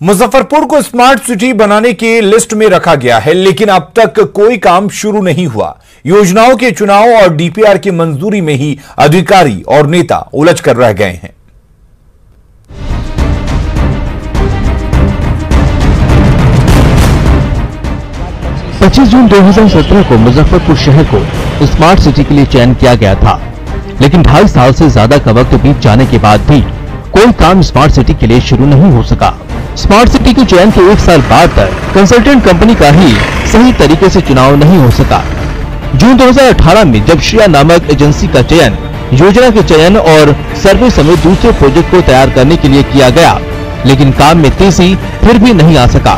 मुजफ्फरपुर को smart city बनाने की लिस्ट में रखा गया है, लेकिन अब तक कोई काम शुरू नहीं हुआ। योजनाओं के चुनाव और डीपीआर की मंजूरी में ही अधिकारी और नेता उलझ कर रह गए हैं। पच्चीस जून 2017 को मुजफ्फरपुर शहर को स्मार्ट सिटी के लिए चयन किया गया था, लेकिन 2.5 साल से ज्यादा का वक्त बीत जाने के बाद भी कोई काम स्मार्ट सिटी के लिए शुरू नहीं हो सका। स्मार्ट सिटी के चयन के 1 साल बाद तक कंसल्टेंट कंपनी का ही सही तरीके से चुनाव नहीं हो सका। जून 2018 में जब श्रिया नामक एजेंसी का चयन योजना के चयन और सर्वे समेत दूसरे प्रोजेक्ट को तैयार करने के लिए किया गया, लेकिन काम में तेजी फिर भी नहीं आ सका।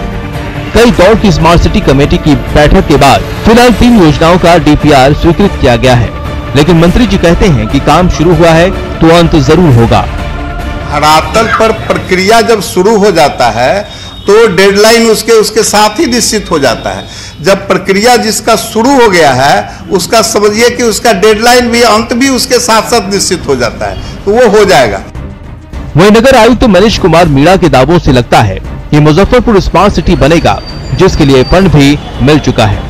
कई दौर की स्मार्ट सिटी कमेटी की बैठक के बाद फिलहाल 3 योजनाओं का डीपीआर स्वीकृत किया गया है, लेकिन मंत्री जी कहते हैं कि काम शुरू हुआ है तो अंत जरूर होगा। धरातल पर प्रक्रिया जब शुरू हो जाता है तो डेडलाइन उसके साथ ही निश्चित हो जाता है। जब प्रक्रिया जिसका शुरू हो गया है उसका समझिए कि उसका डेडलाइन भी अंत भी उसके साथ साथ निश्चित हो जाता है, तो वो हो जाएगा। वहीं नगर आयुक्त मनीष कुमार मीणा के दावों से लगता है कि मुजफ्फरपुर स्मार्ट सिटी बनेगा, जिसके लिए फंड भी मिल चुका है।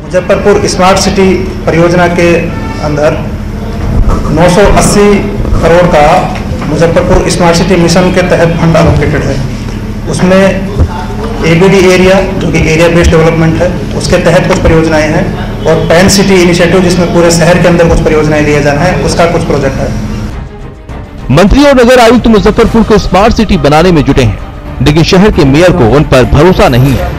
मुजफ्फरपुर स्मार्ट सिटी परियोजना के अंदर 980 करोड़ का मुजफ्फरपुर स्मार्ट सिटी मिशन के तहत फंड एलोकेटेड है। उसमें एबीडी एरिया जो कि एरिया बेस्ड डेवलपमेंट है, उसके तहत कुछ परियोजनाएं हैं, और पैन सिटी इनिशिएटिव जिसमें पूरे शहर के अंदर कुछ परियोजनाएं लिए जाना है, उसका कुछ प्रोजेक्ट है। मंत्री और नगर आयुक्त मुजफ्फरपुर को स्मार्ट सिटी बनाने में जुटे हैं, लेकिन शहर के मेयर को उन पर भरोसा नहीं है।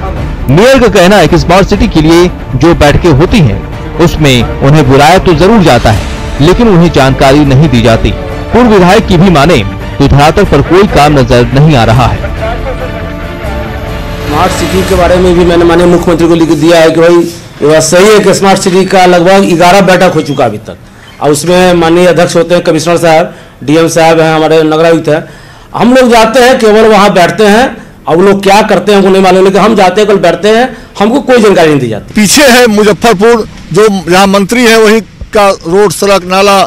मेयर का कहना है कि स्मार्ट सिटी के लिए जो बैठकें होती हैं उसमें उन्हें बुलाया तो जरूर जाता है, लेकिन उन्हें जानकारी नहीं दी जाती। पूर्व विधायक की भी माने तो धरातल पर कोई काम नजर नहीं आ रहा है। स्मार्ट सिटी के बारे में भी मैंने माननीय मुख्यमंत्री को लिख दिया है कि भाई ये बात सही है कि स्मार्ट सिटी का लगभग 11 बैठक हो चुका अभी तक, और उसमें माननीय अध्यक्ष होते हैं कमिश्नर साहब, डीएम साहब हैं, हमारे नगर आयुक्त हैं। हम लोग जाते हैं, केवल वहाँ बैठते हैं, अब लोग क्या करते हैं हमको नहीं मालूम, लेकिन हम जाते हैं, कल बैठते हैं, हमको कोई जानकारी नहीं दी जाती। पीछे है मुजफ्फरपुर, जो जहाँ मंत्री है वही का रोड, सड़क, नाला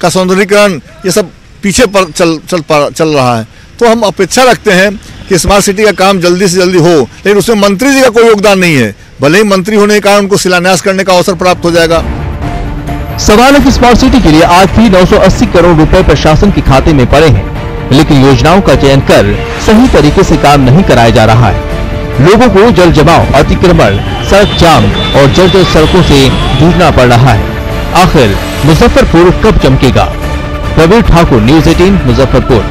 का सौंदर्यीकरण, ये सब पीछे पर चल रहा है। तो हम अपेक्षा रखते हैं कि स्मार्ट सिटी का काम जल्दी से जल्दी हो, लेकिन उसमें मंत्री जी का कोई योगदान नहीं है। भले ही मंत्री होने के कारण उनको शिलान्यास करने का अवसर प्राप्त हो जाएगा। सवाल है कि स्मार्ट सिटी के लिए आज भी 980 करोड़ रुपए प्रशासन के खाते में पड़े हैं, लेकिन योजनाओं का चयन कर सही तरीके से काम नहीं कराया जा रहा है। लोगों को जल जमाव, अतिक्रमण, सड़क जाम और जर्जर सड़कों से जूझना पड़ रहा है। आखिर मुजफ्फरपुर कब चमकेगा? प्रवीण ठाकुर, न्यूज़ 18 मुजफ्फरपुर।